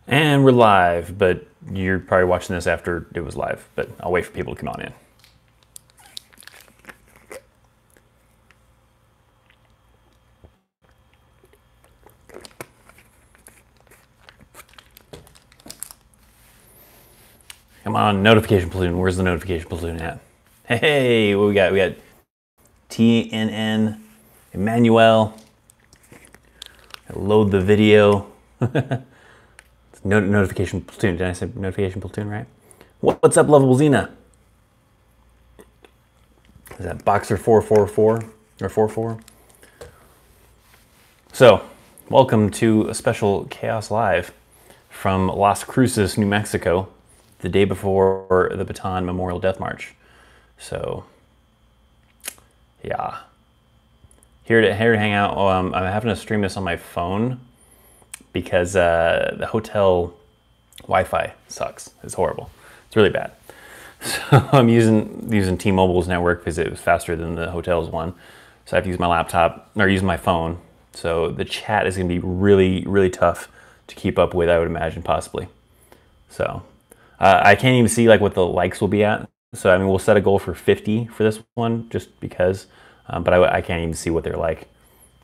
And we're live, but you're probably watching this after it was live, but I'll wait for people to come on in. Come on, notification platoon. Where's the notification platoon at? Hey, what we got? We got TNN, Emmanuel. Load the video. Notification platoon. Did I say notification platoon right? What's up, Lovable Xena? Is that Boxer 444 or 44? So, welcome to a special Chaos Live from Las Cruces, New Mexico, the day before the Bataan Memorial Death March. So, yeah. Here to hang out. I'm having to stream this on my phone because the hotel Wi-Fi sucks. It's horrible. It's really bad. So I'm using T-Mobile's network because it was faster than the hotel's one. So I have to use my laptop or use my phone. So the chat is going to be really, really tough to keep up with, I would imagine, possibly. So I can't even see like what the likes will be at. So I mean, we'll set a goal for 50 for this one just because. But I can't even see what they're like.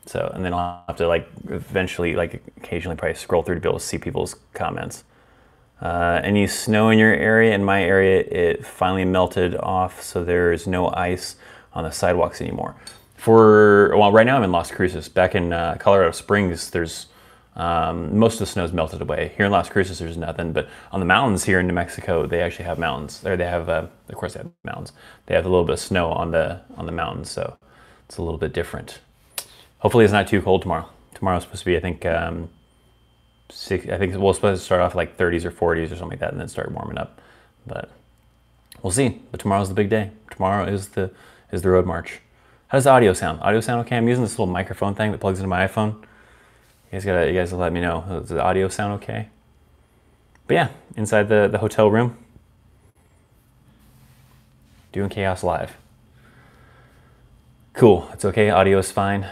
So, and then I'll have to like eventually, like occasionally probably scroll through to be able to see people's comments. Any snow in your area? In my area, it finally melted off, so there is no ice on the sidewalks anymore. Well, right now I'm in Las Cruces. Back in Colorado Springs, there's most of the snow's melted away. Here in Las Cruces, there's nothing, but on the mountains here in New Mexico, they actually have mountains. Or they have, of course, they have mountains. They have a little bit of snow on the mountains, so it's a little bit different. Hopefully, it's not too cold tomorrow. Tomorrow's supposed to be, I think, we're supposed to start off like 30s or 40s or something like that, and then start warming up. But we'll see. But tomorrow's the big day. Tomorrow is the road march. How does the audio sound? Audio sound okay? I'm using this little microphone thing that plugs into my iPhone. You guys will let me know. Does the audio sound okay? But yeah, inside the hotel room, doing Chaos Live. Cool. It's okay. Audio is fine.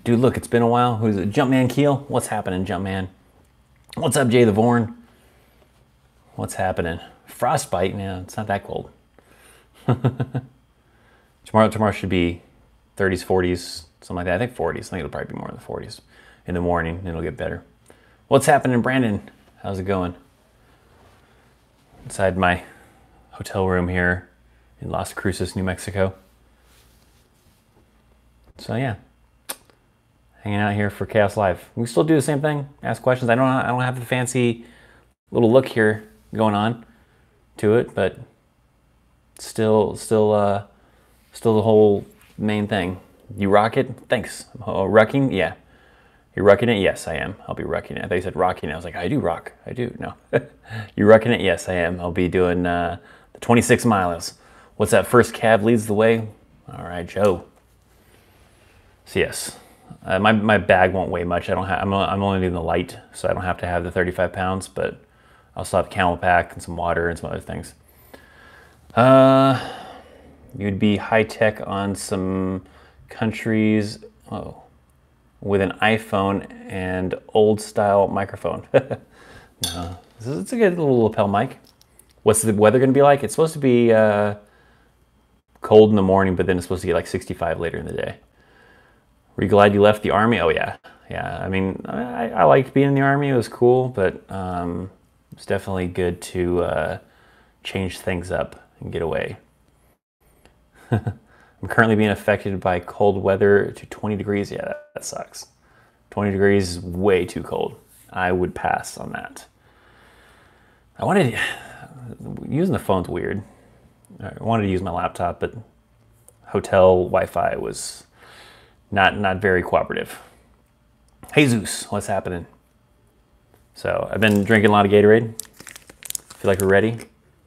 Dude, look, it's been a while. Who's it? Jumpman Keel? What's happening, Jumpman? What's up, Jay the Vorn? What's happening? Frostbite, man. It's not that cold. Tomorrow should be 30s, 40s, something like that. I think 40s. I think it'll probably be more in the 40s in the morning. It'll get better. What's happening, Brandon? How's it going? Inside my hotel room here in Las Cruces, New Mexico. So yeah, hanging out here for Chaos Live. We still do the same thing, ask questions. I don't have the fancy little look here going on to it, but still the whole main thing. You rock it? Thanks. Oh, rocking? Yeah. You're rocking it? Yes, I am. I'll be rocking it. I thought you said rocking. I was like, I do rock. I do. No. You rocking it? Yes, I am. I'll be doing the 26 miles. What's that? First cab leads the way. All right, Joe. So yes, my bag won't weigh much. I'm only doing the light, so I don't have to have the 35 pounds. But I'll still have camel pack and some water and some other things. You'd be high tech on some countries. Oh, with an iPhone and old style microphone. No, it's a good little lapel mic. What's the weather going to be like? It's supposed to be cold in the morning, but then it's supposed to get like 65 later in the day. Were you glad you left the Army? Oh yeah. Yeah, I mean, I liked being in the Army. It was cool, but it's definitely good to change things up and get away. I'm currently being affected by cold weather to 20 degrees. Yeah, that sucks. 20 degrees is way too cold. I would pass on that. Using the phone's weird. I wanted to use my laptop, but hotel Wi-Fi was not very cooperative. Jesus, what's happening? So I've been drinking a lot of Gatorade. Feel like we're ready.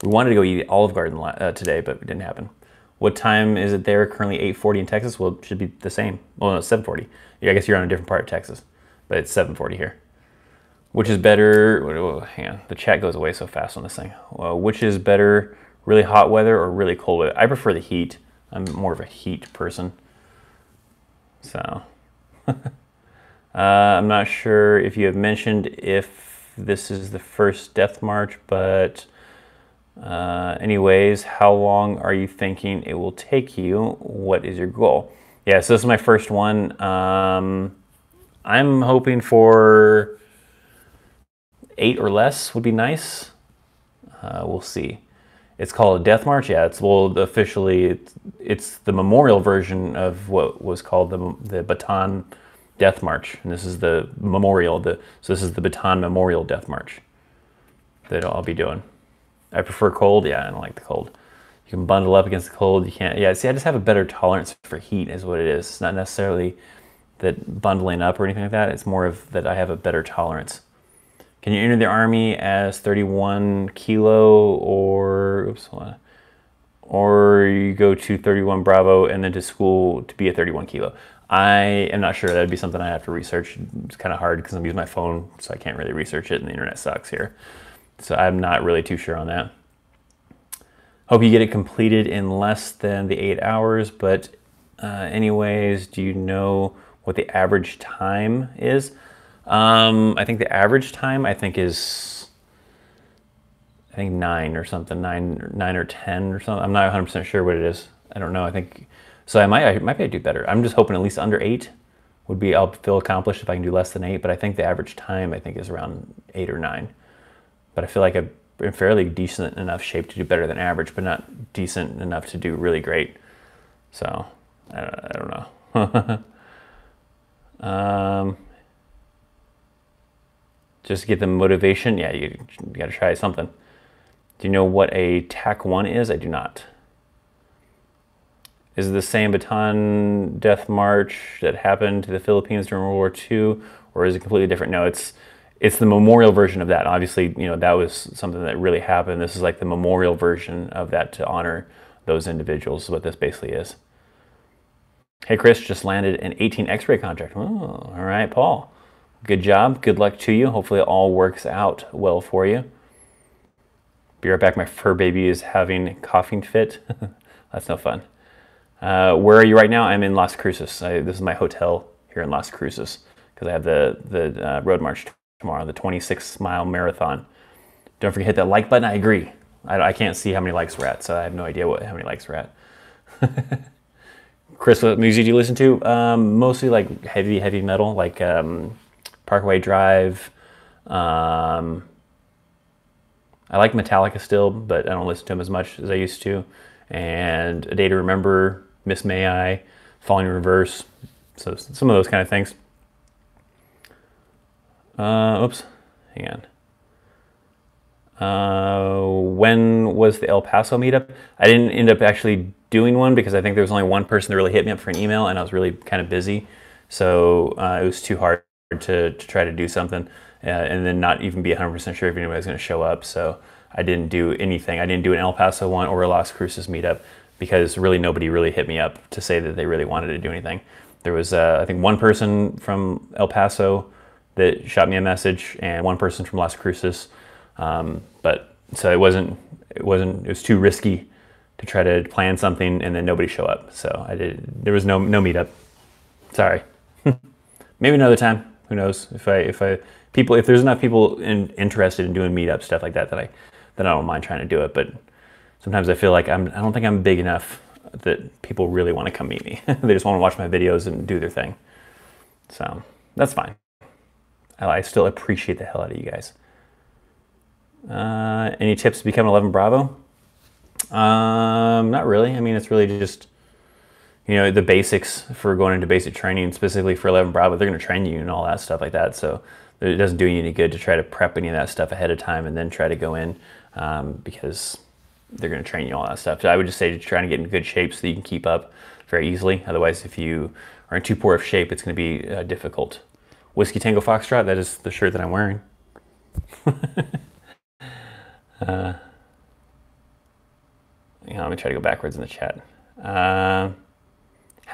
We wanted to go eat Olive Garden today, but it didn't happen. What time is it there? Currently 8:40 in Texas. Well, it should be the same. Well, no, it's 7:40. Yeah, I guess you're on a different part of Texas, but it's 7:40 here. Which is better? Hang on, the chat goes away so fast on this thing. Well, which is better, really hot weather or really cold weather? I prefer the heat. I'm more of a heat person. So, I'm not sure if you have mentioned if this is the first death march, but anyways, how long are you thinking it will take you? What is your goal? Yeah, so this is my first one. I'm hoping for 8 or less would be nice. We'll see. It's called a death march. Yeah, officially it's the memorial version of what was called the Bataan Death March, and this is the memorial. So this is the Bataan Memorial Death March that I'll be doing. I prefer cold. Yeah, I don't like the cold. You can bundle up against the cold. You can't. Yeah, see, I just have a better tolerance for heat, is what it is. It's not necessarily that bundling up or anything like that. It's more of that I have a better tolerance. Can you enter the Army as 31 kilo or you go to 31 Bravo and then to school to be a 31 kilo? I am not sure. That'd be something I have to research. It's kind of hard because I'm using my phone, so I can't really research it, and the internet sucks here. So I'm not really too sure on that. Hope you get it completed in less than the 8 hours, but anyways, do you know what the average time is? I think the average time is 9 or something, 9 or 10 or something. I'm not 100% sure what it is. I don't know. I think so. I might be able to do better. I'm just hoping at least under 8 would be. I'll feel accomplished if I can do less than 8. But I think the average time is around 8 or 9. But I feel like I'm in fairly decent enough shape to do better than average, but not decent enough to do really great. So I don't know. Just to get the motivation, yeah, you got to try something. Do you know what a TAC 1 is? I do not. Is it the same Bataan Death March that happened to the Philippines during World War II, or is it completely different? No, it's the memorial version of that. Obviously, that was something that really happened. This is like the memorial version of that to honor those individuals, is what this basically is. Hey, Chris, just landed an 18 X-ray contract. Oh, all right, Paul. Good job. Good luck to you. Hopefully it all works out well for you. Be right back. My fur baby is having a coughing fit. That's no fun. Where are you right now? I'm in Las Cruces. This is my hotel here in Las Cruces because I have the road march tomorrow, the 26-mile marathon. Don't forget to hit that like button. I agree. I can't see how many likes we're at, so I have no idea how many likes we're at. Chris, what music do you listen to? Mostly like heavy metal, like Parkway Drive. I like Metallica still, but I don't listen to them as much as I used to. And A Day to Remember, Miss May I, Falling in Reverse. So some of those kind of things. Oops, hang on. When was the El Paso meetup? I didn't end up actually doing one because I think there was only one person that really hit me up for an email, and I was really kind of busy. So it was too hard to try to do something and then not even be 100% sure if anybody was going to show up. So I didn't do anything. I didn't do an El Paso one or a Las Cruces meetup because really nobody really hit me up to say that they really wanted to do anything. There was, I think, one person from El Paso that shot me a message and one person from Las Cruces. But so it was too risky to try to plan something and then nobody show up. So there was no meetup. Sorry. Maybe another time. Who knows? If there's enough people interested in doing meetup stuff like that, then I don't mind trying to do it. But sometimes I feel like I don't think I'm big enough that people really want to come meet me. They just want to watch my videos and do their thing. So that's fine. I still appreciate the hell out of you guys. Any tips to become 11 Bravo? Not really. I mean, it's really just, the basics for going into basic training, specifically for 11 Bravo. They're going to train you and all that stuff like that. So it doesn't do you any good to try to prep any of that stuff ahead of time and then try to go in because they're going to train you all that stuff. So I would just say to try to get in good shape so that you can keep up very easily. Otherwise, if you are in too poor of shape, it's going to be difficult. Whiskey Tango Foxtrot, that is the shirt that I'm wearing. Let me try to go backwards in the chat. How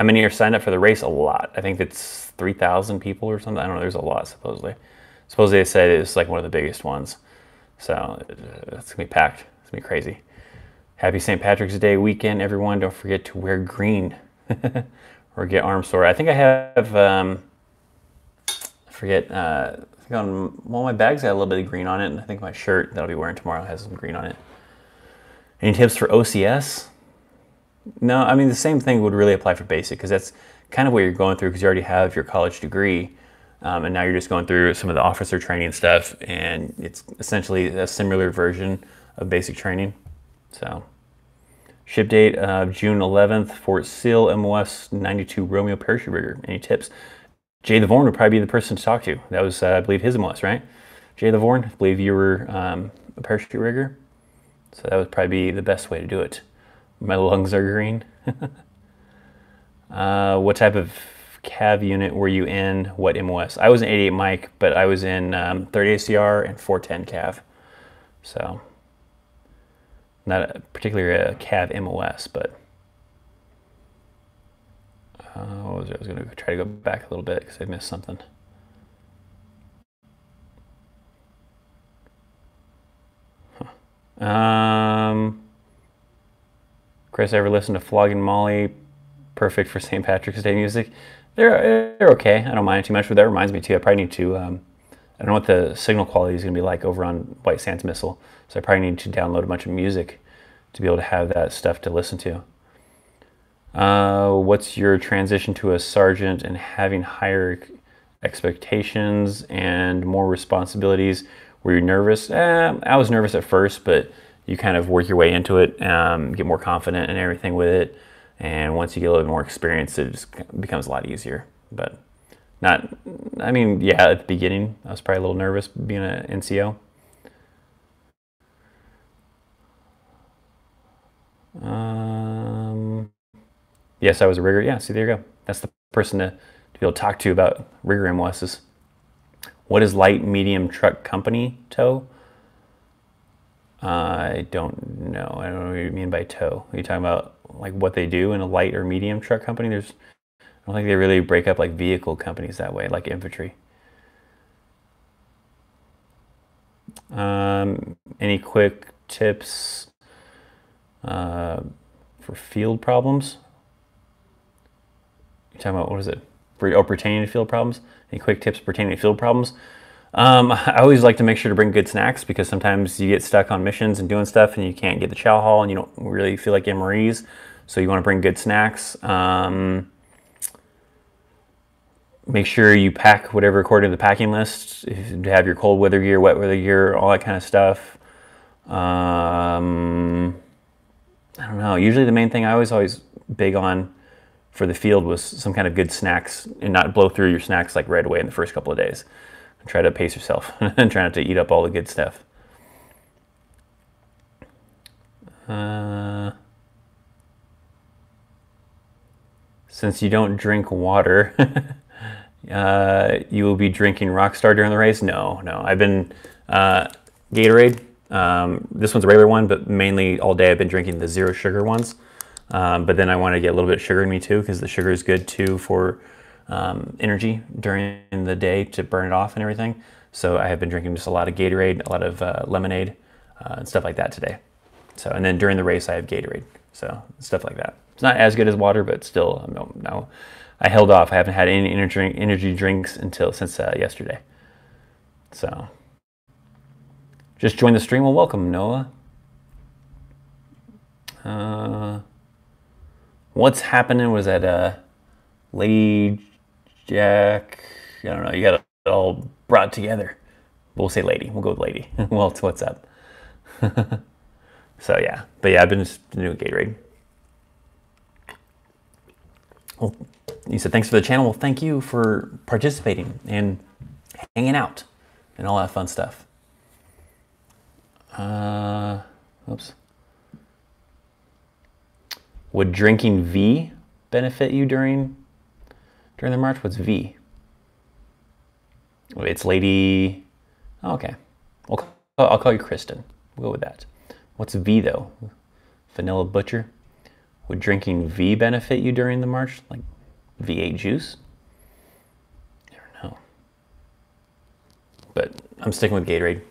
many are signed up for the race? A lot. I think it's 3,000 people or something. I don't know. There's a lot, supposedly. Supposedly they said it's like one of the biggest ones. So it's going to be packed. It's going to be crazy. Happy St. Patrick's Day weekend, everyone. Don't forget to wear green or get arm sore. I think I have forget. I think on well, my bag's got a little bit of green on it, and I think my shirt that I'll be wearing tomorrow has some green on it. Any tips for OCS? No, I mean the same thing would really apply for basic because that's kind of what you're going through because you already have your college degree, and now you're just going through some of the officer training stuff, and it's essentially a similar version of basic training. So, ship date of June 11th, Fort Sill, MOS 92 Romeo parachute rigger. Any tips? Jay the Vorn would probably be the person to talk to. That was, I believe, his MOS, right? Jay the Vorn, I believe you were a parachute rigger. So that would probably be the best way to do it. My lungs are green. What type of cav unit were you in? What MOS? I was an 88 mic, but I was in 30 ACR and 410 cav. So not particularly a cav MOS, but I was going to try to go back a little bit because I missed something. Chris, ever listen to Flogging Molly? Perfect for St. Patrick's Day music. They're okay. I don't mind too much, but that reminds me too. I probably need to. I don't know what the signal quality is going to be like over on White Sands Missile, so I probably need to download a bunch of music to be able to have that stuff to listen to. What's your transition to a sergeant and having higher expectations and more responsibilities? Were you nervous? I was nervous at first, but you kind of work your way into it, get more confident and everything with it. And once you get a little bit more experience, it just becomes a lot easier. But not, I mean, yeah, at the beginning, I was probably a little nervous being an NCO. Yes, I was a rigger. Yeah, see, there you go. That's the person to be able to talk to about rigger MOSs. What is light medium truck company tow? I don't know. I don't know what you mean by tow. Are you talking about like what they do in a light or medium truck company? I don't think they really break up like vehicle companies that way, like infantry. Any quick tips for field problems? You're talking about, what is it? Pertaining to field problems? Any quick tips pertaining to field problems? I always like to make sure to bring good snacks because sometimes you get stuck on missions and doing stuff and you can't get the chow hall and you don't really feel like MREs. So you want to bring good snacks. Make sure you pack whatever according to the packing list. If you have your cold weather gear, wet weather gear, all that kind of stuff. I don't know. Usually the main thing I was always big on for the field was some kind of good snacks and not blow through your snacks like right away in the first couple of days. Try to pace yourself and try not to eat up all the good stuff. Since you don't drink water, you will be drinking Rockstar during the race? No. I've been Gatorade. This one's a regular one, but mainly all day I've been drinking the zero sugar ones. But then I want to get a little bit of sugar in me too, because the sugar is good too for energy during the day to burn it off and everything. So I have been drinking just a lot of Gatorade, a lot of lemonade, and stuff like that today. So, and then during the race I have Gatorade, so stuff like that. It's not as good as water, but still, no, I held off. I haven't had any energy drinks since yesterday. So, just join the stream. Well, welcome, Noah. What's happening? Was that Lady Jack? I don't know. You got it all brought together. We'll say lady. We'll go with lady. Well, it's what's up. So yeah, but yeah, I've been just doing Gatorade. Well, you said thanks for the channel. Well, thank you for participating and hanging out and all that fun stuff. Oops. Would drinking V benefit you during the march? What's V? It's Lady. Oh, okay. I'll call you Kristen. We'll go with that. What's V though? Vanilla Butcher. Would drinking V benefit you during the march? Like V8 juice? Never know. But I'm sticking with Gatorade.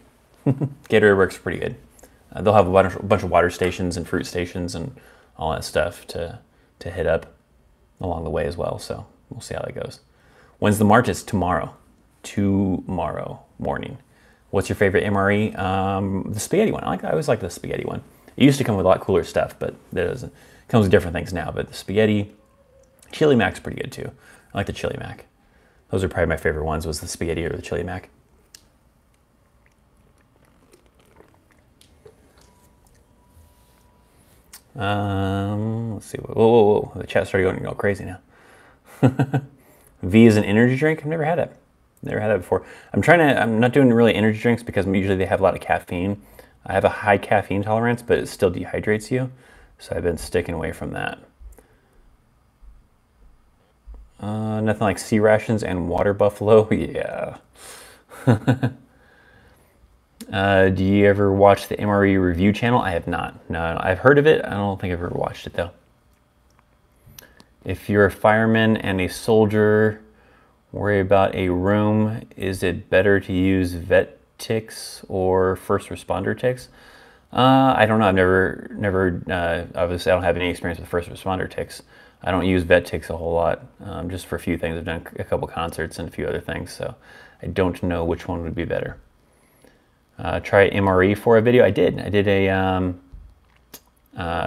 Gatorade works pretty good. They'll have a bunch of water stations and fruit stations and all that stuff to hit up along the way as well. So we'll see how that goes. When's the march? It's tomorrow. tomorrow morning. What's your favorite MRE? The spaghetti one. I always like the spaghetti one. It used to come with a lot cooler stuff, but it comes with different things now. But the spaghetti, chili mac's pretty good too. I like the chili mac. Those are probably my favorite ones, was the spaghetti or the chili mac. Let's see. Whoa. The chat started going crazy now. V is an energy drink. I've never had it. Never had that before. I'm not doing really energy drinks because usually they have a lot of caffeine. I have a high caffeine tolerance, but it still dehydrates you. So I've been sticking away from that. Nothing like sea rations and water buffalo. Yeah. Do you ever watch the MRE review channel? I have not. No, I've heard of it. I don't think I've ever watched it though. If you're a fireman and a soldier, worry about a room, is it better to use vet ticks or first responder ticks? I don't know. I've never obviously I don't have any experience with first responder ticks. I don't use vet ticks a whole lot, just for a few things. I've done a couple concerts and a few other things, so I don't know which one would be better. Try MRE for a video. I did a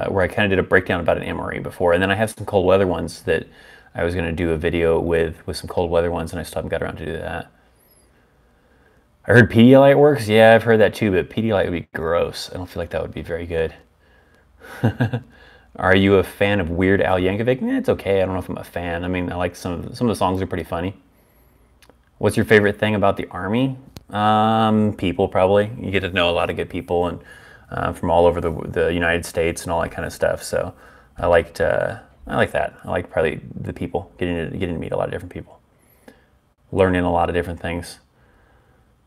where I kind of did a breakdown about an MRE before, and then I have some cold weather ones that I was going to do a video with some cold weather ones, and I still haven't got around to do that. I heard Pedialyte works. Yeah, I've heard that too, but Pedialyte would be gross. I don't feel like that would be very good. Are you a fan of Weird Al Yankovic? It's okay. I don't know if I'm a fan. I mean, I like some of the songs are pretty funny. What's your favorite thing about the Army? People, probably. You get to know a lot of good people and from all over the United States and all that kind of stuff. So I like that. I like probably the people, getting to meet a lot of different people, learning a lot of different things.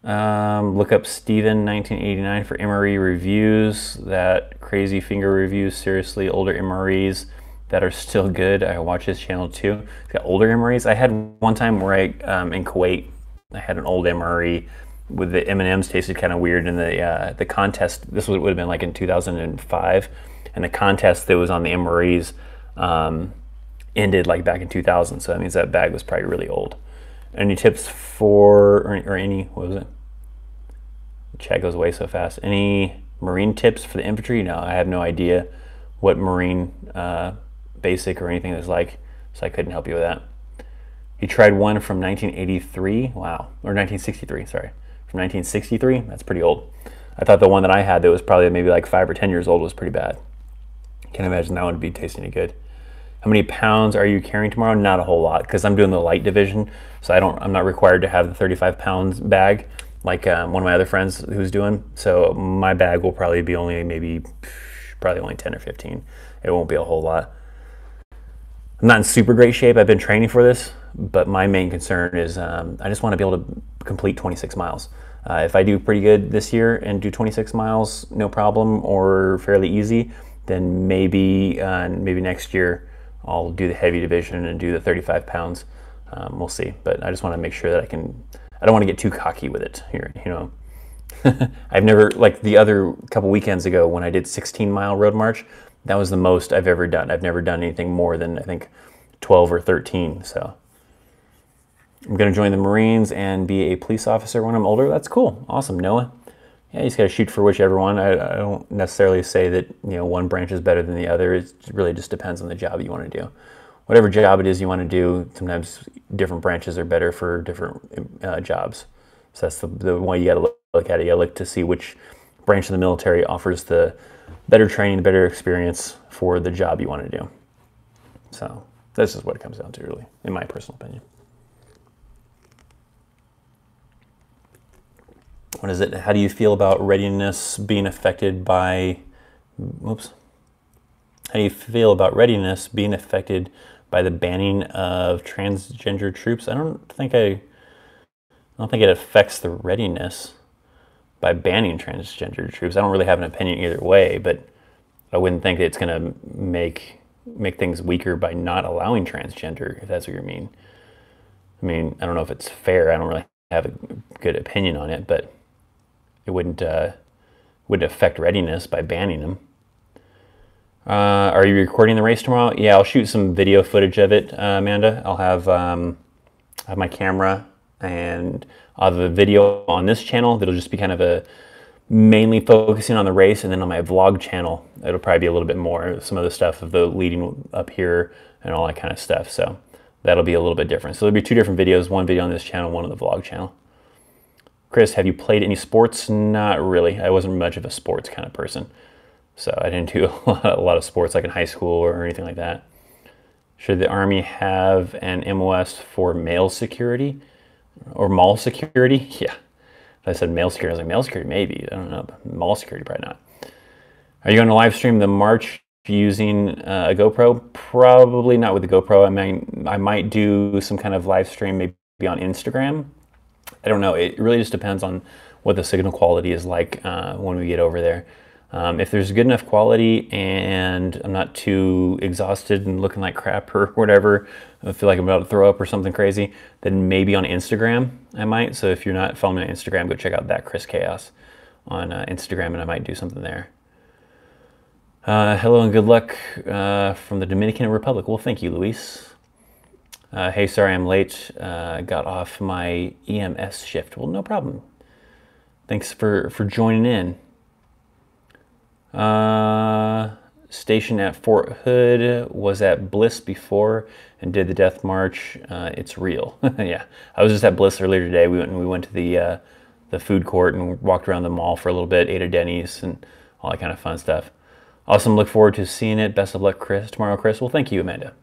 Look up Steven 1989 for MRE reviews. That crazy finger reviews. Seriously, older MREs that are still good. I watch his channel too. He's got older MREs. I had one time where in Kuwait, I had an old MRE with the M&Ms tasted kind of weird, and the contest, this would have been like in 2005, and the contest that was on the MREs ended like back in 2000, so that means that bag was probably really old. Any tips for, or any, what was it? The chat goes away so fast. Any Marine tips for the infantry? No, I have no idea what Marine basic or anything is like, so I couldn't help you with that. He tried one from 1983, wow, or 1963, sorry. From 1963, that's pretty old. I thought the one that I had that was probably maybe like 5 or 10 years old was pretty bad. Can't imagine that one would be tasting any good. How many pounds are you carrying tomorrow? Not a whole lot, because I'm doing the light division, so I'm not required to have the 35 pounds bag like one of my other friends who's doing. So my bag will probably be only probably only 10 or 15. It won't be a whole lot. I'm not in super great shape. I've been training for this, but my main concern is I just want to be able to complete 26 miles. If I do pretty good this year and do 26 miles, no problem, or fairly easy, then maybe next year I'll do the heavy division and do the 35 pounds. We'll see, but I just want to make sure that I don't want to get too cocky with it here, you know. I've never, like the other couple weekends ago when I did 16-mile road march, that was the most I've ever done. I've never done anything more than, I think, 12 or 13, so. I'm going to join the Marines and be a police officer when I'm older. That's cool. Awesome, Noah. Yeah, you just got to shoot for whichever one. I don't necessarily say that, you know, one branch is better than the other. It really just depends on the job you want to do. Whatever job it is you want to do, sometimes different branches are better for different jobs. So that's the way you got to look at it. You got to look to see which branch of the military offers the better training, the better experience for the job you want to do. So this is what it comes down to, really, in my personal opinion. What is it? How do you feel about readiness being affected by, oops. How do you feel about readiness being affected by the banning of transgender troops? I don't think it affects the readiness by banning transgender troops. I don't really have an opinion either way, but I wouldn't think it's going to make things weaker by not allowing transgender, if that's what you mean. I mean, I don't know if it's fair. I don't really have a good opinion on it, but it wouldn't affect readiness by banning them. Are you recording the race tomorrow? Yeah, I'll shoot some video footage of it, Amanda. I'll have my camera and the video on this channel, that'll just be kind of a mainly focusing on the race, and then on my vlog channel, it'll probably be a little bit more, some of the stuff of the leading up here and all that kind of stuff. So that'll be a little bit different. So there'll be 2 different videos, one video on this channel, one on the vlog channel. Chris, have you played any sports? Not really. I wasn't much of a sports kind of person. So I didn't do a lot of sports like in high school or anything like that. Should the Army have an MOS for male security or mall security? Yeah. I said male security. I was like, male security, maybe. I don't know. But mall security, probably not. Are you going to live stream the march using a GoPro? Probably not with the GoPro. I might do some kind of live stream maybe on Instagram. I don't know. It really just depends on what the signal quality is like when we get over there. If there's good enough quality and I'm not too exhausted and looking like crap or whatever, I feel like I'm about to throw up or something crazy, then maybe on Instagram I might. So if you're not following me on Instagram, go check out that Chris Chaos on Instagram, and I might do something there. Hello and good luck from the Dominican Republic. Well, thank you, Luis. Hey, sorry I'm late. Got off my EMS shift. Well, no problem. Thanks for joining in. Stationed at Fort Hood, was at Bliss before and did the Death March. It's real. Yeah, I was just at Bliss earlier today. We went to the food court and walked around the mall for a little bit, ate at Denny's and all that kind of fun stuff. Awesome, look forward to seeing it. Best of luck, Chris, tomorrow, Chris. Well, thank you, Amanda.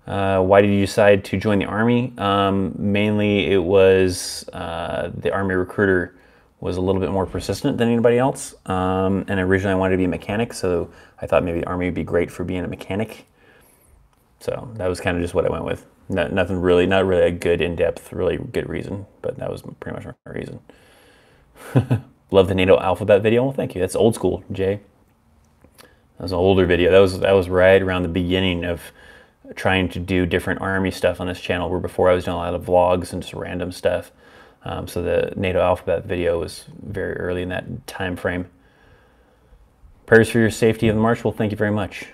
Why did you decide to join the Army? Mainly it was the Army recruiter was a little bit more persistent than anybody else. And originally I wanted to be a mechanic, so I thought maybe the Army would be great for being a mechanic. So that was kind of just what I went with. Not really a good in-depth, really good reason, but that was pretty much my reason. Love the NATO alphabet video. Well, thank you. That's old school, Jay. That was an older video. That was right around the beginning of trying to do different Army stuff on this channel, where before I was doing a lot of vlogs and just random stuff. So the NATO alphabet video was very early in that time frame. Prayers for your safety of the march. Well, thank you very much.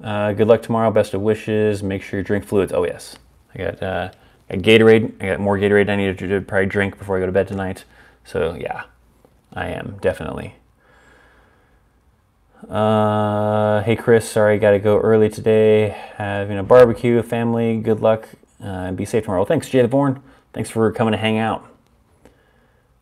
Good luck tomorrow. Best of wishes. Make sure you drink fluids. Oh, yes. I got Gatorade. I got more Gatorade I need to probably drink before I go to bed tonight. So, yeah, I am, definitely. Hey, Chris. Sorry, got to go early today. Having a barbecue, family. Good luck. And be safe tomorrow. Well, thanks, Jay the Born. Thanks for coming to hang out.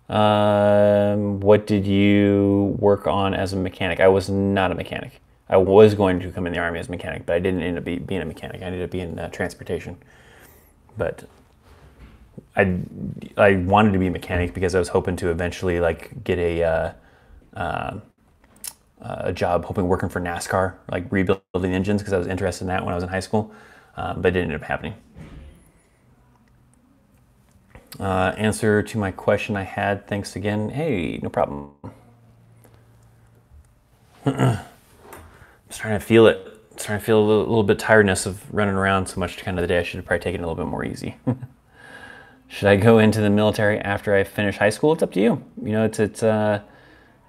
What did you work on as a mechanic? I was not a mechanic. I was going to come in the Army as a mechanic, but I didn't end up being a mechanic. I ended up being transportation. But I wanted to be a mechanic because I was hoping to eventually like get a job, hoping working for NASCAR, like rebuilding engines, because I was interested in that when I was in high school, but it didn't end up happening. Answer to my question I had. Thanks again. Hey, no problem. I'm starting to feel it. I'm starting to feel a little bit tiredness of running around so much kind of the day. I should have probably taken it a little bit more easy. Should I go into the military after I finish high school? It's up to you. You know, it's a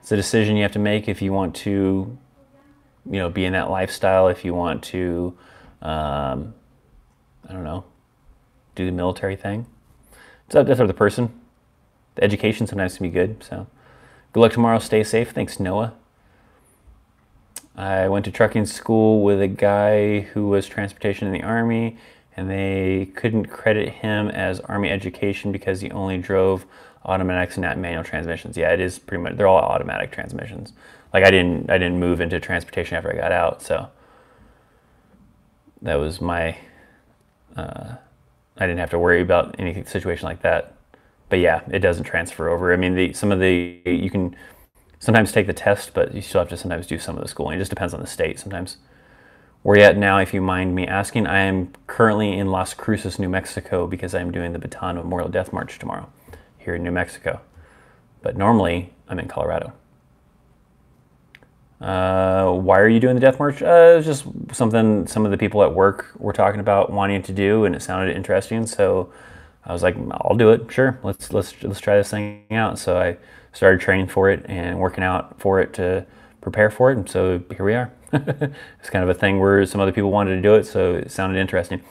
decision you have to make if you want to, you know, be in that lifestyle. If you want to, I don't know, do the military thing. It's up to the person. The education sometimes can be good. So, good luck tomorrow. Stay safe. Thanks, Noah. I went to trucking school with a guy who was transportation in the Army, and they couldn't credit him as Army education because he only drove automatics and not manual transmissions. Yeah, it is pretty much, they're all automatic transmissions. Like I didn't move into transportation after I got out, so that was my, I didn't have to worry about any situation like that. But yeah, it doesn't transfer over. I mean, you can sometimes take the test, but you still have to sometimes do some of the schooling. It just depends on the state sometimes. Where you at now, if you mind me asking? I am currently in Las Cruces, New Mexico, because I'm doing the Bataan Memorial Death March tomorrow here in New Mexico. But normally, I'm in Colorado. Why are you doing the Death March? It was just something some of the people at work were talking about wanting to do, and it sounded interesting. So I was like, I'll do it. Sure, let's try this thing out. So I started training for it and working out for it to prepare for it. And so here we are. It's kind of a thing where some other people wanted to do it, so it sounded interesting.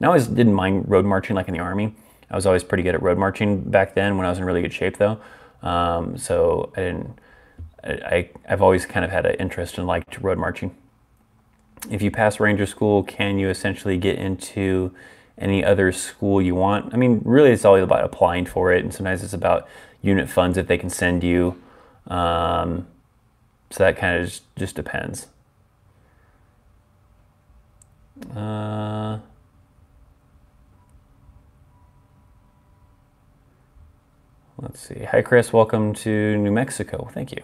I always didn't mind road marching like in the Army. I was always pretty good at road marching back then when I was in really good shape though. So I didn't, I've always kind of had an interest in liked road marching. If you pass Ranger School, can you essentially get into any other school you want? I mean, really it's always about applying for it, and sometimes it's about unit funds if they can send you. So that kind of just depends. Let's see. Hi, Chris. Welcome to New Mexico. Thank you.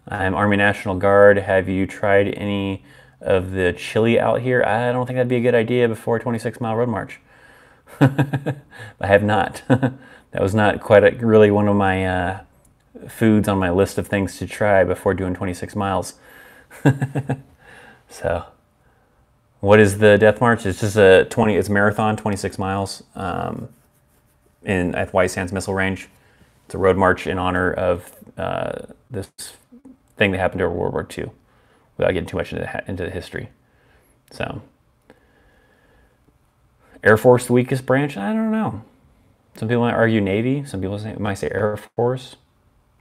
I'm Army National Guard. Have you tried any of the chili out here? I don't think that'd be a good idea before a 26-mile road march. I have not. That was not quite really one of my foods on my list of things to try before doing 26 miles. So, what is the Death March? It's just it's a marathon, 26 miles. At White Sands Missile Range. It's a road march in honor of this thing that happened during World War II, without getting too much into the history. So, Air Force, the weakest branch? I don't know. Some people might argue Navy. Some people might say Air Force.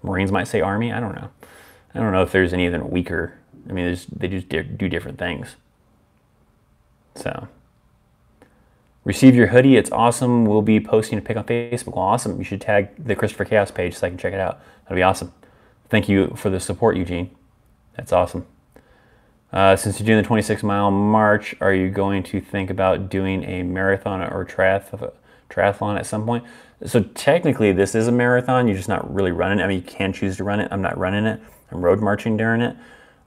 Marines might say Army. I don't know. I don't know if there's any even weaker. I mean, they just do different things. So. Receive your hoodie. It's awesome. We'll be posting a pic on Facebook. Well, awesome. You should tag the Christopher Chaos page so I can check it out. That'd be awesome. Thank you for the support, Eugene. That's awesome. Since you're doing the 26-mile march, are you going to think about doing a marathon or triathlon at some point? So technically, this is a marathon. You're just not really running. I mean, you can choose to run it. I'm not running it. I'm road marching during it.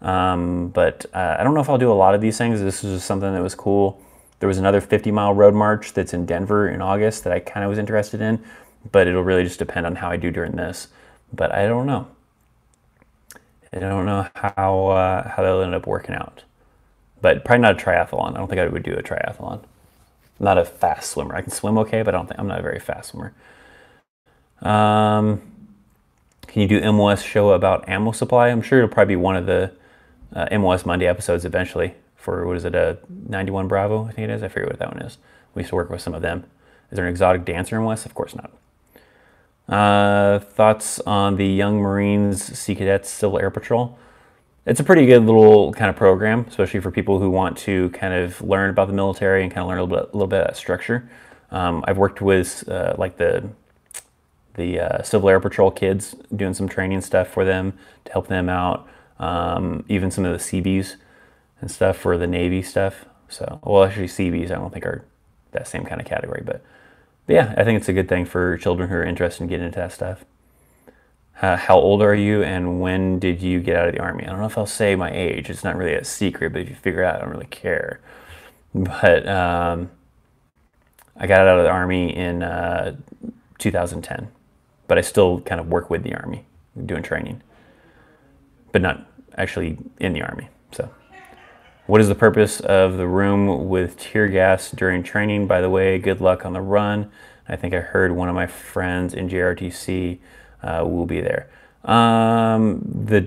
But I don't know if I'll do a lot of these things. This is just something that was cool. There was another 50-mile road march that's in Denver in August that I kind of was interested in, but it'll really just depend on how I do during this. But I don't know. I don't know how that'll end up working out. But probably not a triathlon. I don't think I would do a triathlon. I'm not a fast swimmer. I can swim okay, but I'm not a very fast swimmer. Can you do MOS show about ammo supply? I'm sure it'll probably be one of the MOS Monday episodes eventually. For, what is it, a 91 Bravo, I think it is. I forget what that one is. We used to work with some of them. Is there an exotic dancer in West? Of course not. Thoughts on the Young Marines, Sea Cadets, Civil Air Patrol? It's a pretty good little kind of program, especially for people who want to kind of learn about the military and kind of learn a little bit of that structure. I've worked with like the Civil Air Patrol kids, doing some training stuff for them to help them out. Even some of the Seabees and stuff for the Navy stuff. So, well, actually Seabees I don't think are that same kind of category, but yeah, I think it's a good thing for children who are interested in getting into that stuff. How old are you and when did you get out of the Army? I don't know if I'll say my age. It's not really a secret, but if you figure it out, I don't really care. But I got out of the Army in 2010, but I still kind of work with the Army, doing training, but not actually in the Army, so. What is the purpose of the room with tear gas during training? By the way, good luck on the run. I think I heard one of my friends in JRTC will be there. The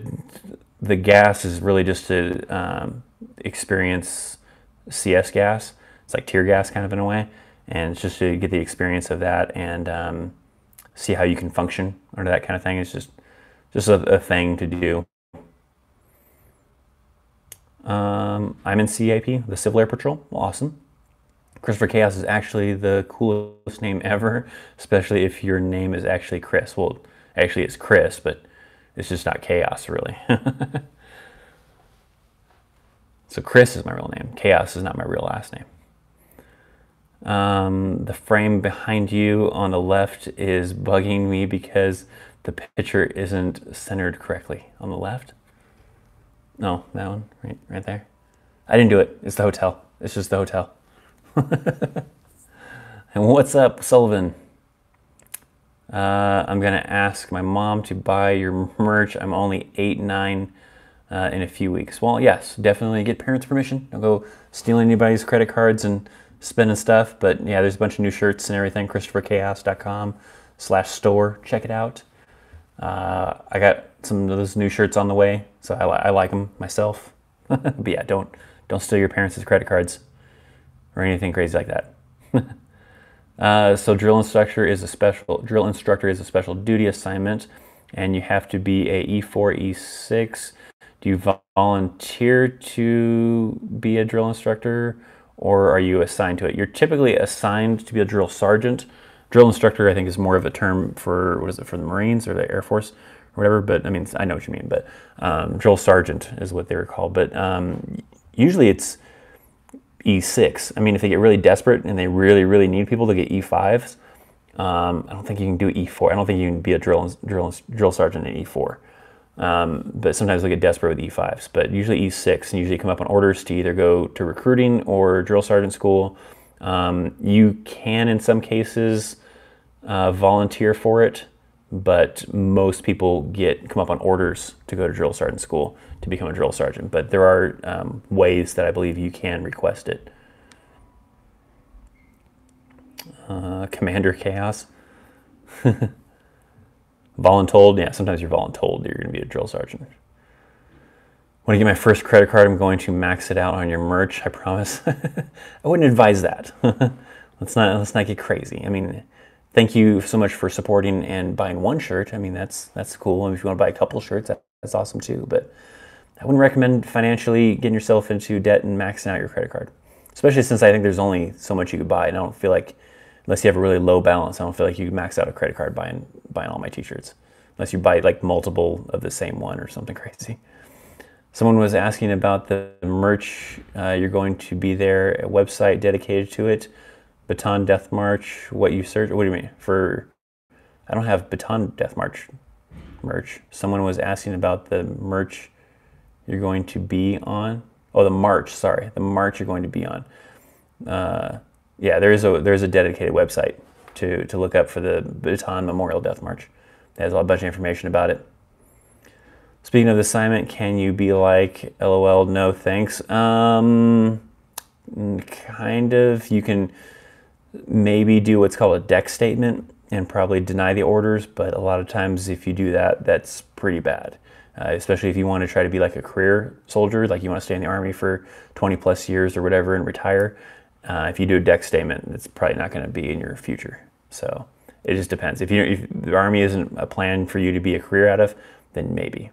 gas is really just to experience CS gas. It's like tear gas kind of in a way. And it's just to get the experience of that and see how you can function under that kind of thing. It's just a thing to do. I'm in CAP, the Civil Air Patrol. Awesome. Christopher Chaos is actually the coolest name ever, especially if your name is actually Chris. Well, actually it's Chris, but it's just not Chaos, really. So Chris is my real name. Chaos is not my real last name. The frame behind you on the left is bugging me because the picture isn't centered correctly. On the left? No, that one, right there. I didn't do it. It's the hotel. It's just the hotel. And what's up, Sullivan? I'm gonna ask my mom to buy your merch. I'm only 8, 9 in a few weeks. Well, yes, definitely get parents' permission. Don't go stealing anybody's credit cards and spending stuff. But yeah, there's a bunch of new shirts and everything. ChristopherChaos.com/store. Check it out. I got some of those new shirts on the way, so I like them myself. But yeah, don't steal your parents' credit cards or anything crazy like that. So drill instructor is a special duty assignment, and you have to be a E4, E6. Do you volunteer to be a drill instructor, or are you assigned to it? You're typically assigned to be a drill sergeant. Drill instructor, I think, is more of a term for, what is it, for the Marines or the Air Force or whatever, but I mean, I know what you mean, but drill sergeant is what they were called. But usually it's E6. I mean, if they get really desperate and they really, really need people to get E5s, I don't think you can do E4. I don't think you can be a drill sergeant in E4. But sometimes they get desperate with E5s. But usually E6, and usually come up on orders to either go to recruiting or drill sergeant school. You can, in some cases, volunteer for it, but most people come up on orders to go to drill sergeant school to become a drill sergeant. But there are ways that I believe you can request it. Commander Chaos. Voluntold, yeah, sometimes you're voluntold you're going to be a drill sergeant. When I get my first credit card, I'm going to max it out on your merch, I promise. I wouldn't advise that. Let's not get crazy. I mean, thank you so much for supporting and buying one shirt. I mean, that's cool. And if you want to buy a couple shirts, that's awesome too. But I wouldn't recommend financially getting yourself into debt and maxing out your credit card, especially since I think there's only so much you could buy, and I don't feel like, unless you have a really low balance, I don't feel like you can max out a credit card buying all my t-shirts, unless you buy like multiple of the same one or something crazy. Someone was asking about the merch. You're going to be there, a website dedicated to it. Bataan Death March, what you search, what do you mean? I don't have Bataan Death March merch. Someone was asking about the merch you're going to be on. Oh, the march, sorry. The march you're going to be on. Yeah, there's a dedicated website to look up for the Bataan Memorial Death March. It has a bunch of information about it. Speaking of the assignment, can you be like, LOL, no thanks? Kind of. You can maybe do what's called a deck statement and probably deny the orders, but a lot of times if you do that, that's pretty bad. Especially if you want to try to be like a career soldier, like you want to stay in the Army for 20 plus years or whatever and retire. If you do a deck statement, it's probably not going to be in your future. So it just depends. If the Army isn't a plan for you to be a career out of, then maybe.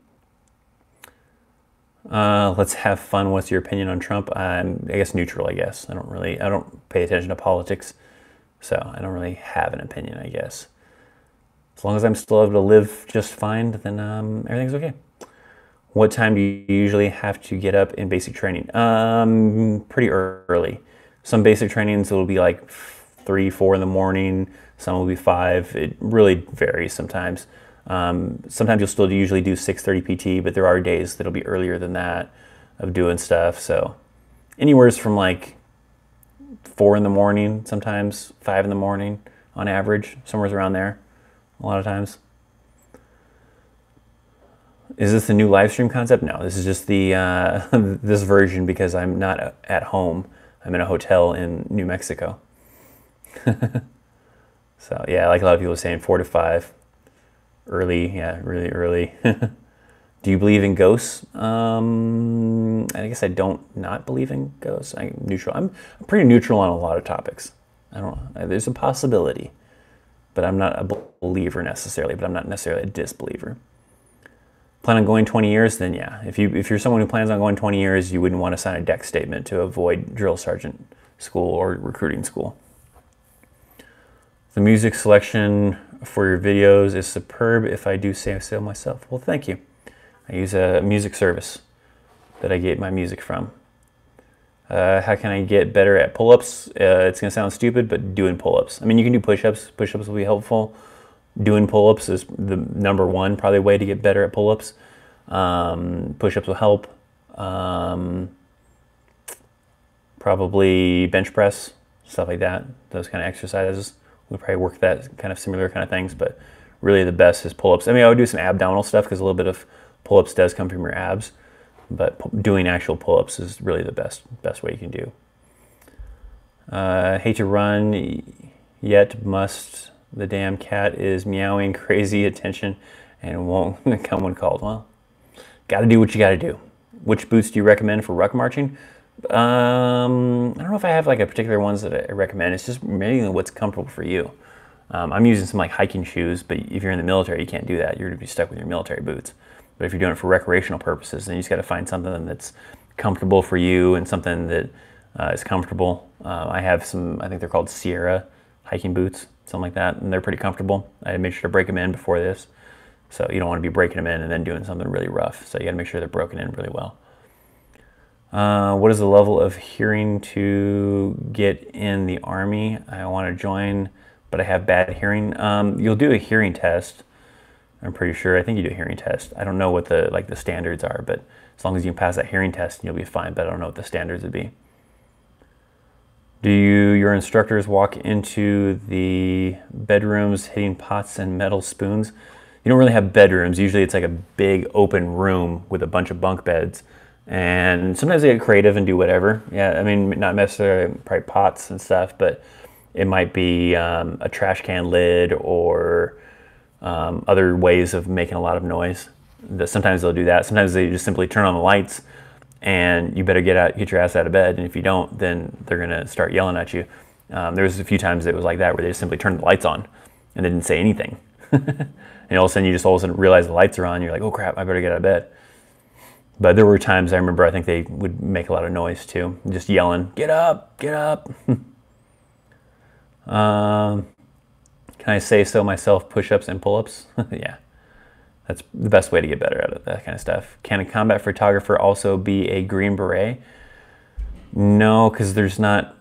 Let's have fun. What's your opinion on Trump? I guess neutral, I guess. I don't pay attention to politics, so I don't really have an opinion, I guess. As long as I'm still able to live just fine, then everything's okay. What time do you usually have to get up in basic training? Pretty early. Some basic trainings will be like 3, 4 in the morning. Some will be 5. It really varies sometimes. Sometimes you'll still usually do 6:30 PT, but there are days that'll be earlier than that of doing stuff. So anywhere from like 4 in the morning, sometimes 5 in the morning on average, somewhere around there a lot of times. Is this the new live stream concept? No, this is just the this version because I'm not at home. I'm in a hotel in New Mexico. So yeah, like a lot of people are saying, 4 to 5. Early, yeah, really early. Do you believe in ghosts? I guess I don't not believe in ghosts. I'm neutral. I'm pretty neutral on a lot of topics. I don't know. There's a possibility, but I'm not a believer necessarily, but I'm not necessarily a disbeliever. Plan on going 20 years? Then yeah. If you're someone who plans on going 20 years, you wouldn't want to sign a deck statement to avoid drill sergeant school or recruiting school. The music selection for your videos is superb, if I do say so myself. Well, thank you. I use a music service that I get my music from. How can I get better at pull-ups? It's going to sound stupid, but doing pull-ups. I mean, you can do push-ups. Push-ups will be helpful. Doing pull-ups is the #1 probably way to get better at pull-ups. Push-ups will help. Probably bench press, stuff like that. Those kind of exercises. We probably work that kind of similar kind of things, but really the best is pull-ups. I mean, I would do some abdominal stuff because a little bit of pull-ups does come from your abs, but doing actual pull-ups is really the best way you can do. Hate to run, yet must. The damn cat is meowing crazy attention and won't come when called. Well, got to do what you got to do. Which boots do you recommend for ruck marching? I don't know if I have like a particular ones that I recommend. It's just mainly what's comfortable for you. I'm using some like hiking shoes, but if you're in the military, you can't do that. You're gonna be stuck with your military boots. But if you're doing it for recreational purposes, then you just got to find something that's comfortable for you and something that is comfortable. I have some, I think they're called Sierra hiking boots, something like that, and they're pretty comfortable. I made sure to break them in before this. So you don't want to be breaking them in and then doing something really rough. So you got to make sure they're broken in really well. What is the level of hearing to get in the Army? I want to join, but I have bad hearing. You'll do a hearing test. I'm pretty sure. I think you do a hearing test. I don't know what the standards are, but as long as you can pass that hearing test, you'll be fine. But I don't know what the standards would be. Do your instructors walk into the bedrooms hitting pots and metal spoons? You don't really have bedrooms. Usually it's like a big open room with a bunch of bunk beds. And sometimes they get creative and do whatever. Yeah, I mean, not necessarily probably pots and stuff, but it might be a trash can lid or other ways of making a lot of noise. Sometimes they'll do that. Sometimes they just simply turn on the lights and you better get your ass out of bed. And if you don't, then they're gonna start yelling at you. There was a few times it was like that where they just simply turned the lights on and they didn't say anything. And all of a sudden realize the lights are on. You're like, oh crap, I better get out of bed. But there were times I remember I think they would make a lot of noise too, just yelling, get up, get up. Can I say so myself, push-ups and pull-ups? Yeah, that's the best way to get better at it, that kind of stuff. Can a combat photographer also be a Green Beret? No, because it's not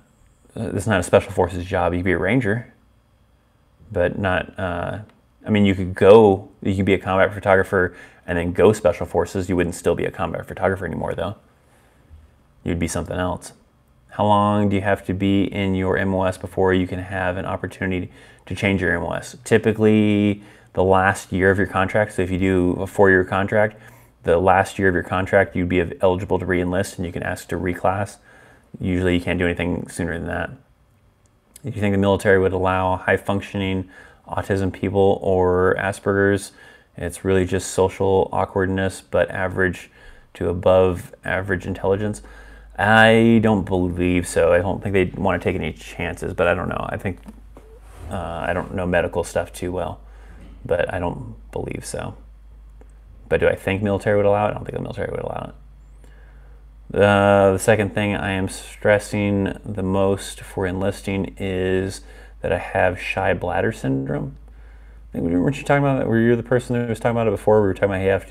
a special forces job. You could be a ranger, but not, I mean, you could be a combat photographer and then go special forces. You wouldn't still be a combat photographer anymore though. You'd be something else. How long do you have to be in your MOS before you can have an opportunity to change your MOS? Typically the last year of your contract. So if you do a 4-year contract, the last year of your contract, you'd be eligible to re-enlist and you can ask to reclass. Usually you can't do anything sooner than that. Do you think the military would allow high functioning autism people or Asperger's? It's really just social awkwardness, but average to above average intelligence. I don't believe so. I don't think they'd want to take any chances, but I don't know. I think, I don't know medical stuff too well, but I don't believe so. But do I think military would allow it? I don't think the military would allow it. The second thing I am stressing the most for enlisting is that I have shy bladder syndrome. I think, weren't you talking about that? Were you the person that was talking about it before? We were talking about you have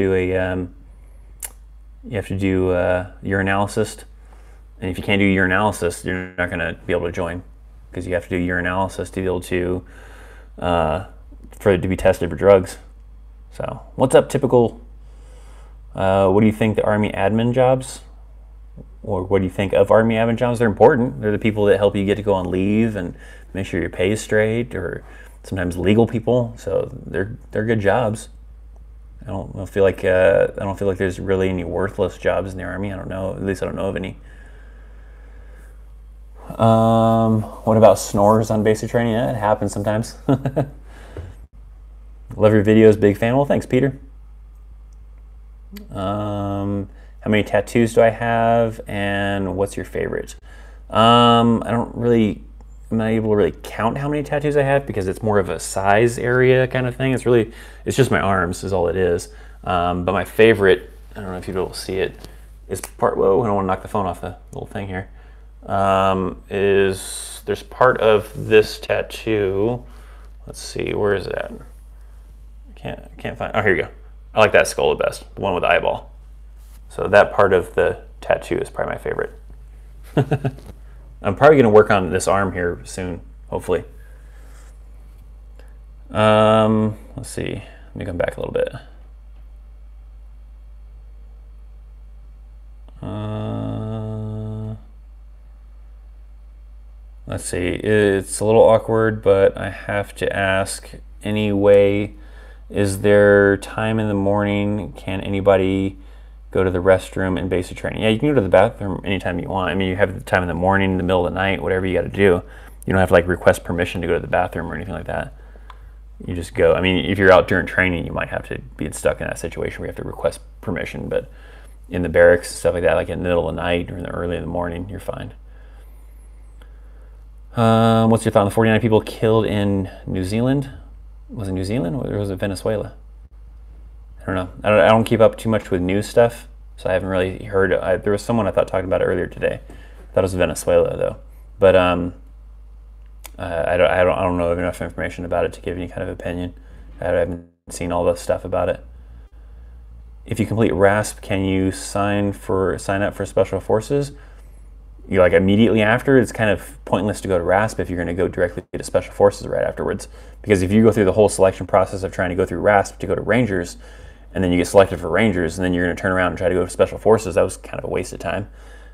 to do urinalysis, and if you can't do urinalysis, you're not going to be able to join because you have to do urinalysis to be able to for it to be tested for drugs. So, what's up, typical? What do you think the Army admin jobs? Or what do you think of Army admin jobs? They're important. They're the people that help you get to go on leave and make sure your pay is straight, or sometimes legal people. So they're good jobs. I don't feel like there's really any worthless jobs in the Army. I don't know. At least I don't know of any. What about snores on basic training? Yeah, it happens sometimes. Love your videos, big fan. Well, thanks, Peter. How many tattoos do I have, and what's your favorite? I'm not able to really count how many tattoos I have because it's more of a size area kind of thing. It's just my arms is all it is. But my favorite, I don't know if you'll see it, is whoa, I don't want to knock the phone off the little thing here. There's part of this tattoo. Let's see, where is it at? Can't find, oh, here you go. I like that skull the best, the one with the eyeball. So that part of the tattoo is probably my favorite. I'm probably going to work on this arm here soon, hopefully. Let's see. Let me come back a little bit. Let's see. It's a little awkward, but I have to ask anyway. Is there time in the morning? Can anybody go to the restroom in basic training? Yeah, you can go to the bathroom anytime you want. I mean, you have the time in the morning, in the middle of the night, whatever you got to do. You don't have to like request permission to go to the bathroom or anything like that. You just go. I mean, if you're out during training, you might have to be stuck in that situation where you have to request permission, but in the barracks, stuff like that, like in the middle of the night or early in the morning, you're fine. What's your thought on the 49 people killed in New Zealand? Was it New Zealand or was it Venezuela? I don't know. I don't keep up too much with news stuff, so I haven't really heard. There was someone I thought talking about it earlier today. I thought it was Venezuela though, but I don't know enough information about it to give any kind of opinion. I haven't seen all the stuff about it. If you complete RASP, can you sign up for Special Forces? You like immediately after? It's kind of pointless to go to RASP if you're going to go directly to Special Forces right afterwards. Because if you go through the whole selection process of trying to go through RASP to go to Rangers, and then you get selected for Rangers, and then you're going to turn around and try to go to Special Forces, that was kind of a waste of time.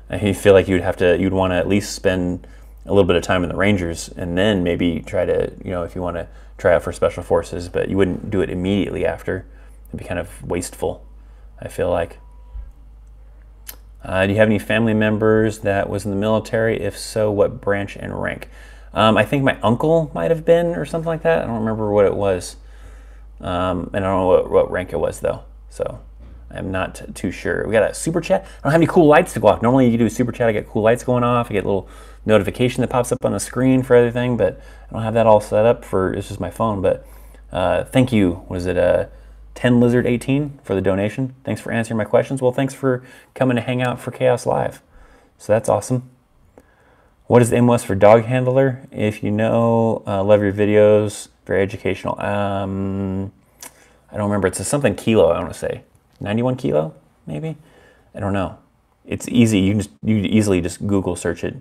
I feel like you'd want to at least spend a little bit of time in the Rangers, and then maybe try to, if you want to try out for Special Forces, but you wouldn't do it immediately after. It'd be kind of wasteful, I feel like. Do you have any family members that was in the military? If so, what branch and rank? I think my uncle might have been, or something like that. I don't remember what it was. And I don't know what rank it was, though. So I'm not too sure. We got a super chat. I don't have any cool lights to go off. Normally you do a super chat, I get cool lights going off. I get a little notification that pops up on the screen for everything, but I don't have that all set up it's just my phone. But thank you. Was it 10 Lizard 18 for the donation? Thanks for answering my questions. Well, thanks for coming to hang out for Chaos Live. So that's awesome. What is the MOS for dog handler? If you know, love your videos. Very educational. I don't remember. It's something kilo, I want to say. 91 kilo, maybe? I don't know. It's easy. You easily just Google search it.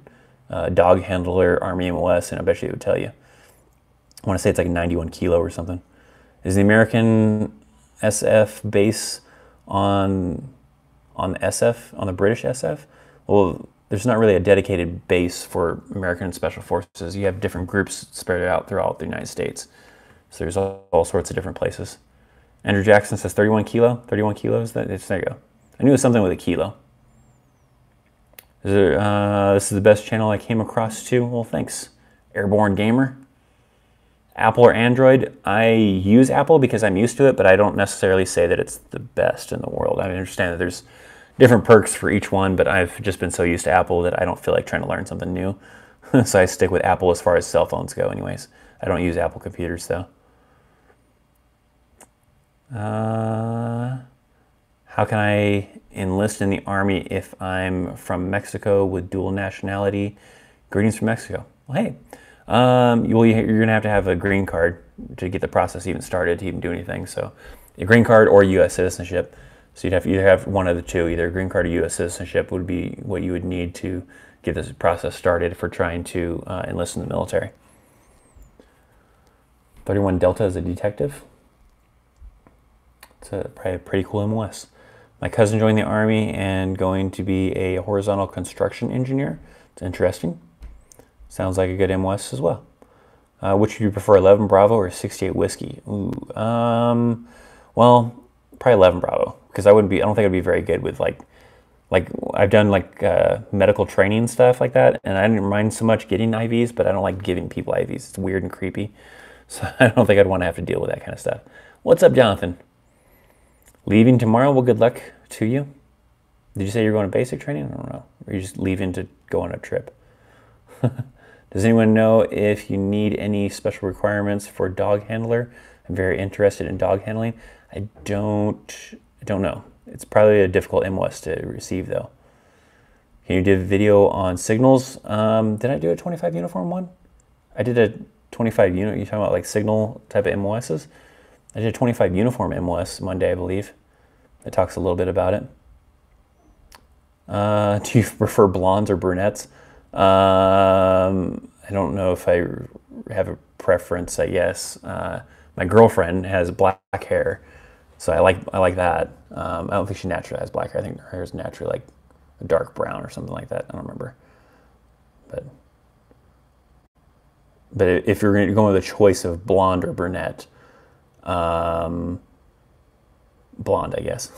Dog handler, Army MOS, and I bet you it would tell you. I want to say it's like 91 kilo or something. Is the American SF base on the SF, on the British SF? Well, there's not really a dedicated base for American Special Forces. You have different groups spread out throughout the United States. So there's all sorts of different places. Andrew Jackson says 31 kilo. 31 kilos? There you go. I knew it was something with a kilo. This is the best channel I came across too. Well, thanks, Airborne Gamer. Apple or Android? I use Apple because I'm used to it, but I don't necessarily say that it's the best in the world. I understand that there's different perks for each one, but I've just been so used to Apple that I don't feel like trying to learn something new. So I stick with Apple as far as cell phones go anyways. I don't use Apple computers though. How can I enlist in the Army if I'm from Mexico with dual nationality? Greetings from Mexico. Well, hey, you're gonna have to have a green card to get the process even started to even do anything. So a green card or U.S. citizenship. So you'd have to either have one of the two, either a green card or U.S. citizenship would be what you would need to get this process started for trying to enlist in the military. 31 Delta as a detective. It's probably a pretty cool MOS. My cousin joined the Army and going to be a horizontal construction engineer. It's interesting. Sounds like a good MOS as well. Which would you prefer, 11 Bravo or 68 Whiskey? Ooh, well, probably 11 Bravo, because I don't think I'd be very good with like I've done medical training stuff like that, and I didn't mind so much getting IVs, but I don't like giving people IVs. It's weird and creepy, so I don't think I'd want to have to deal with that kind of stuff. What's up, Jonathan? Leaving tomorrow? Well, good luck to you. Did you say you're going to basic training? I don't know. Or you're just leaving to go on a trip? Does anyone know if you need any special requirements for dog handler? I'm very interested in dog handling. I don't know. It's probably a difficult MOS to receive though. Can you do a video on signals? Did I do a 25 uniform one? I did a 25 unit. You talking about like signal type of MOSs? I did a 25 uniform MOS Monday, I believe. It talks a little bit about it. Do you prefer blondes or brunettes? I don't know if I have a preference, I guess. My girlfriend has black hair, so I like that. I don't think she naturally has black hair. I think her hair is naturally like a dark brown or something like that. I don't remember. But if you're going with a choice of blonde or brunette, blonde, I guess.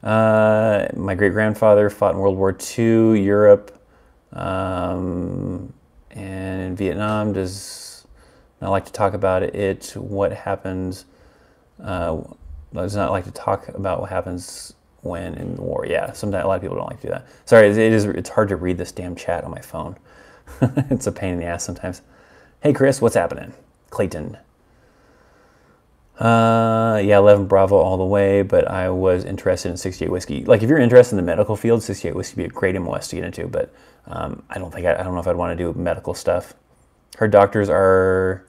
My great-grandfather fought in World War II, Europe, and in Vietnam. Does not like to talk about it. What happened does not like to talk about what happens when in the war. Yeah, sometimes a lot of people don't like to do that. Sorry, it's hard to read this damn chat on my phone. It's a pain in the ass sometimes. Hey Chris, what's happening? Clayton. Yeah, 11 Bravo all the way, but I was interested in 68 whiskey. Like if you're interested in the medical field, 68 whiskey would be a great MOS to get into, but I don't know if I'd want to do medical stuff. Her doctors are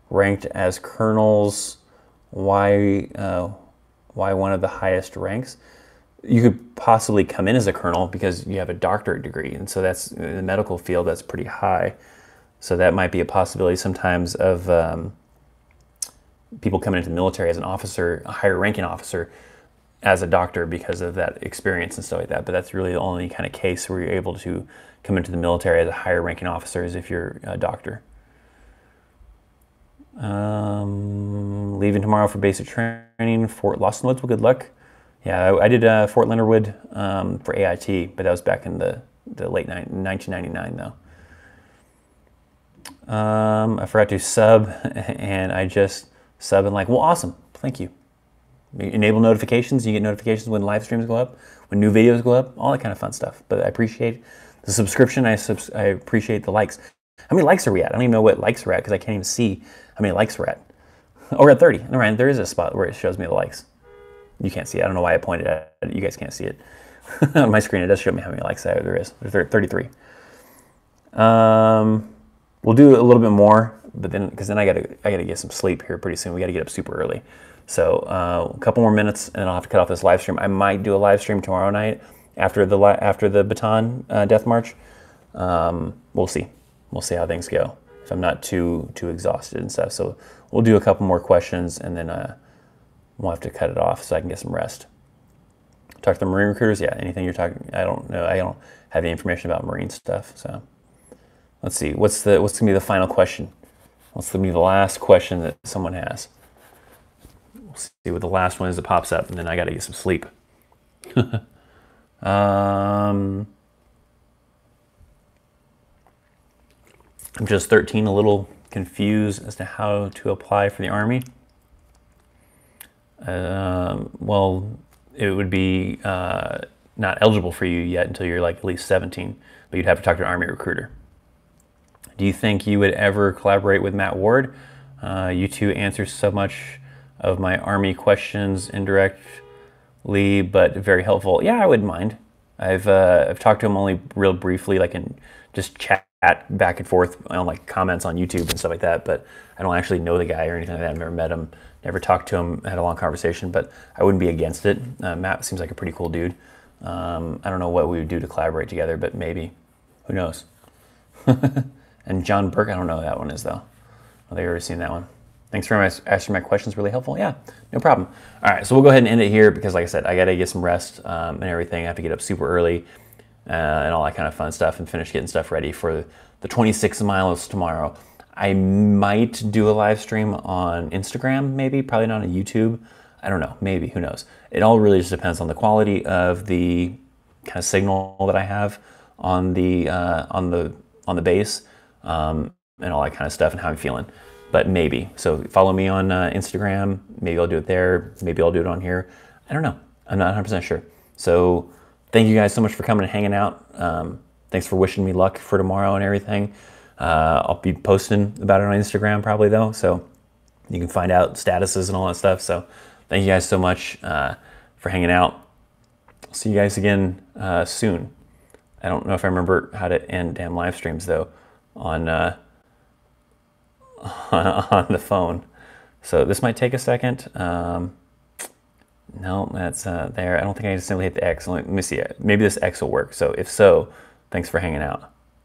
ranked as colonels. Why one of the highest ranks? You could possibly come in as a colonel because you have a doctorate degree, and so that's in the medical field, that's pretty high. So that might be a possibility sometimes of people coming into the military as an officer, a higher ranking officer, as a doctor because of that experience and stuff like that. But that's really the only kind of case where you're able to come into the military as a higher ranking officer is if you're a doctor. Leaving tomorrow for basic training, Fort Lost in the Woods. Well, good luck. Yeah, I did Fort Leonard Wood for AIT, but that was back in the late 1999 though. I forgot to sub, and I just sub and like, well, awesome, thank you. Enable notifications. You get notifications when live streams go up, when new videos go up, all that kind of fun stuff. But I appreciate the subscription. I appreciate the likes. How many likes are we at? I don't even know what likes we're at because I can't even see how many likes we're at. Oh, we're at 30. All right, there is a spot where it shows me the likes. You can't see it. I don't know why I pointed at it. You guys can't see it. On my screen, it does show me how many likes there is. There's 33. We'll do a little bit more, but then because then I gotta get some sleep here pretty soon. We gotta get up super early. So a couple more minutes, and then I'll have to cut off this live stream. I might do a live stream tomorrow night after the Bataan Death March. We'll see. We'll see how things go. If I'm not too exhausted and stuff. So we'll do a couple more questions, and then we'll have to cut it off so I can get some rest. Talk to the Marine recruiters. Yeah, anything you're talking. I don't know. I don't have any information about Marine stuff. So let's see. What's gonna be the final question? What's gonna be the last question that someone has? We'll see what the last one is that pops up, and then I got to get some sleep. I'm just 13, a little confused as to how to apply for the Army. Well, it would be not eligible for you yet until you're like at least 17, but you'd have to talk to an Army recruiter. Do you think you would ever collaborate with Matt Ward? You two answer so much of my Army questions indirectly, but very helpful. Yeah, I wouldn't mind. I've talked to him only real briefly, like in just chat back and forth on like comments on YouTube and stuff like that, but I don't actually know the guy or anything like that. I've never met him, never talked to him, had a long conversation, but I wouldn't be against it. Matt seems like a pretty cool dude. I don't know what we would do to collaborate together, but maybe. Who knows? And John Burke, I don't know who that one is though. I think I've already seen that one. Thanks for asking my questions, really helpful. Yeah, no problem. All right, so we'll go ahead and end it here because like I said, I gotta get some rest and everything. I have to get up super early and all that kind of fun stuff and finish getting stuff ready for the 26 miles tomorrow. I might do a live stream on Instagram, maybe, probably not on YouTube. I don't know, maybe, who knows? It all really just depends on the quality of the kind of signal that I have on the base and all that kind of stuff and how I'm feeling. But maybe. So follow me on Instagram. Maybe I'll do it there. Maybe I'll do it on here. I don't know. I'm not 100% sure. So thank you guys so much for coming and hanging out. Thanks for wishing me luck for tomorrow and everything. I'll be posting about it on Instagram probably though. So you can find out statuses and all that stuff. So thank you guys so much for hanging out. I'll see you guys again soon. I don't know if I remember how to end damn live streams though on the phone. So this might take a second. No, that's there. I don't think I just simply hit the X. Let me see. Maybe this X will work. So if so, thanks for hanging out.